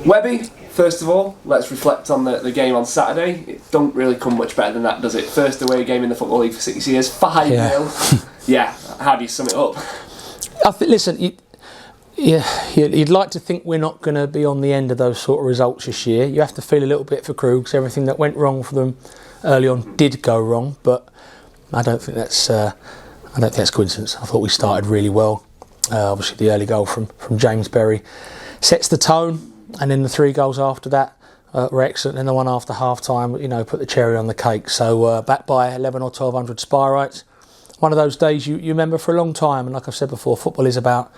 Webby, first of all, let's reflect on the game on Saturday. It don't really come much better than that, does it? First away game in the Football League for 6 years, 5-0. Yeah, how do you sum it up? Listen, you'd like to think we're not going to be on the end of those sort of results this year. You have to feel a little bit for Crewe because everything that went wrong for them early on did go wrong, but I don't think that's coincidence. I thought we started really well. Obviously, the early goal from James Berry sets the tone. And then the 3 goals after that were excellent. And the one after half time, put the cherry on the cake. So back by 11 or 1200 Spyrites. One of those days you remember for a long time. And like I've said before, football is about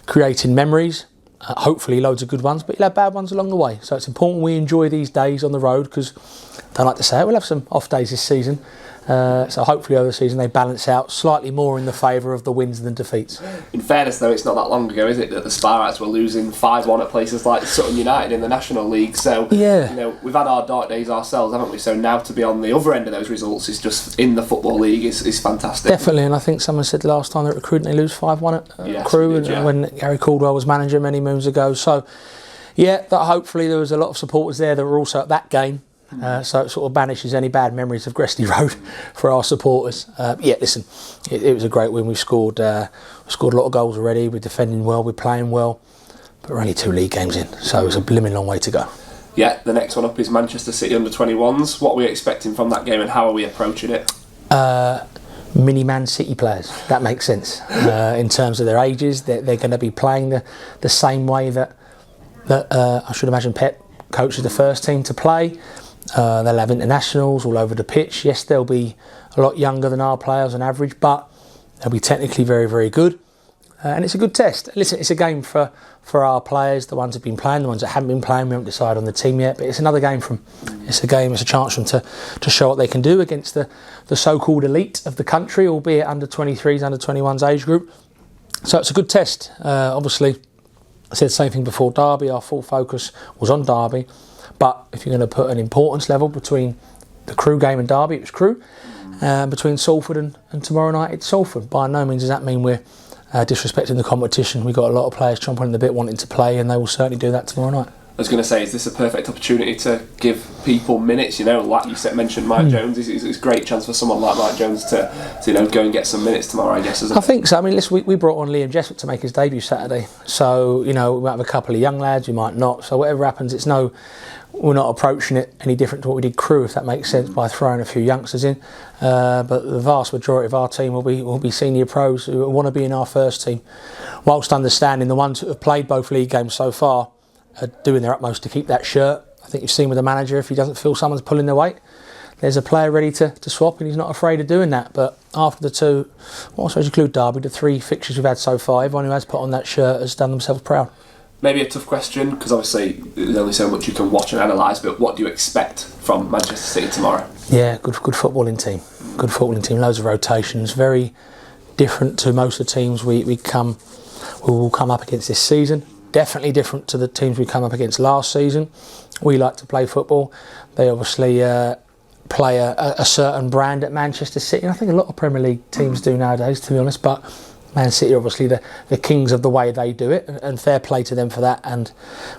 creating memories. Hopefully loads of good ones, but you'll have bad ones along the way. So it's important we enjoy these days on the road because, I don't like to say it, we'll have some off days this season. So hopefully over the season they balance out slightly more in the favour of the wins than defeats. In fairness though, it's not that long ago, is it, that the Spyrites were losing 5-1 at places like Sutton United in the National League. So we've had our dark days ourselves, haven't we? So now to be on the other end of those results is just in the Football League is fantastic. Definitely, and I think someone said last time they're recruiting they lose 5-1 at Crewe when Gary Caldwell was manager many moons ago. So that hopefully there was a lot of supporters there that were also at that game. So it sort of banishes any bad memories of Gresty Road for our supporters. Listen, it was a great win. We've scored a lot of goals already. We're defending well, we're playing well, but we're only 2 league games in, so it's a blimmin' long way to go. Yeah, the next one up is Manchester City under-21s. What are we expecting from that game and how are we approaching it? Mini Man City players, that makes sense. In terms of their ages, they're going to be playing the same way that I should imagine Pep coaches the first team to play. They'll have internationals all over the pitch. Yes, they'll be a lot younger than our players on average, but they'll be technically very, very good. And it's a good test. Listen, it's a game for our players, the ones who've been playing, the ones that haven't been playing. We haven't decided on the team yet, but it's another game it's a chance for them to show what they can do against the so-called elite of the country, albeit under 23s, under 21s age group. So it's a good test. Obviously, I said the same thing before Derby. Our full focus was on Derby. But if you're going to put an importance level between the Crewe game and Derby, it was Crewe. Between Salford and tomorrow night, it's Salford. By no means does that mean we're disrespecting the competition. We've got a lot of players chomping in the bit wanting to play, and they will certainly do that tomorrow night. I was going to say, is this a perfect opportunity to give people minutes? Like you mentioned, Mike Jones. It's a great chance for someone like Mike Jones to go and get some minutes tomorrow, I guess, isn't it? I think so. I mean, listen, we brought on Liam Jessup to make his debut Saturday. So, we might have a couple of young lads, we might not. So whatever happens, we're not approaching it any different to what we did Crewe, if that makes sense, by throwing a few youngsters in. But the vast majority of our team will be senior pros who want to be in our first team, whilst understanding the ones who have played both league games so far are doing their utmost to keep that shirt. I think you've seen with the manager, if he doesn't feel someone's pulling their weight, there's a player ready to swap, and he's not afraid of doing that. But after the 2, also include Derby, the 3 fixtures we've had so far, everyone who has put on that shirt has done themselves proud. Maybe a tough question, because obviously there's only so much you can watch and analyse, but what do you expect from Manchester City tomorrow? Yeah, good footballing team. Good footballing team, loads of rotations, very different to most of the teams we will come up against this season. Definitely different to the teams we come up against last season. We like to play football. They obviously play a certain brand at Manchester City, and I think a lot of Premier League teams do nowadays, to be honest, but Man City are obviously the kings of the way they do it, and fair play to them for that. And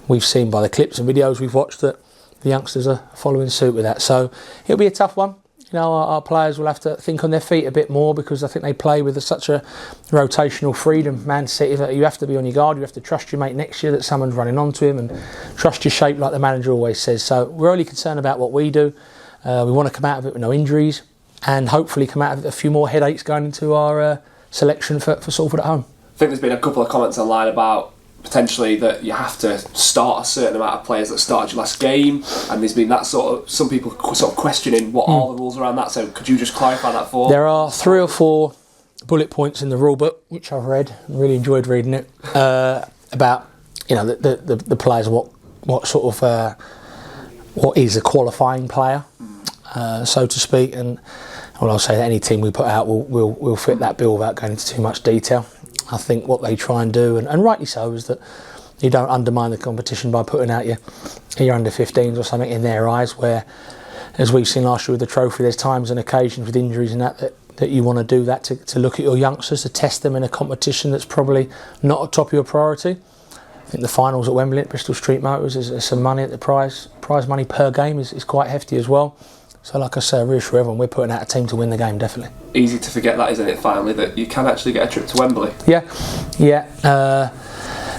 we've seen by the clips and videos we've watched that the youngsters are following suit with that. So it'll be a tough one. Our players will have to think on their feet a bit more, because I think they play with such a rotational freedom, Man City, that you have to be on your guard. You have to trust your mate next year that someone's running onto him, and trust your shape, like the manager always says. So we're only concerned about what we do. We want to come out of it with no injuries, and hopefully come out of it with a few more headaches going into our selection for Salford at home. I think there's been a couple of comments online about potentially that you have to start a certain amount of players that started your last game, and there's been that some people sort of questioning what are the rules around that. So could you just clarify that for? There are 3 or 4 bullet points in the rule book which I've read and really enjoyed reading it, about the players, what sort of what is a qualifying player, so to speak. And I'll say that any team we put out will fit that bill without going into too much detail. I think what they try and do, and rightly so, is that you don't undermine the competition by putting out your under 15s or something in their eyes, where, as we've seen last year with the trophy, there's times and occasions with injuries and that you want to do that to look at your youngsters, to test them in a competition that's probably not at top of your priority. think the finals at Wembley at Bristol Street Motors is some money at the prize money per game is quite hefty as well. So like I say, I reassure everyone, we're putting out a team to win the game, definitely. Easy to forget that, isn't it, finally, that you can actually get a trip to Wembley? Yeah.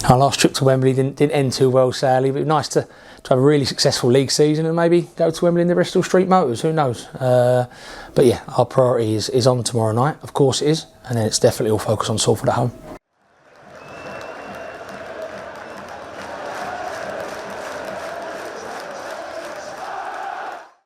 Our last trip to Wembley didn't end too well, sadly, but it was nice to have a really successful league season and maybe go to Wembley in the Bristol Street Motors, who knows. But yeah, our priority is on tomorrow night, of course it is, and then it's definitely all focused on Salford at home.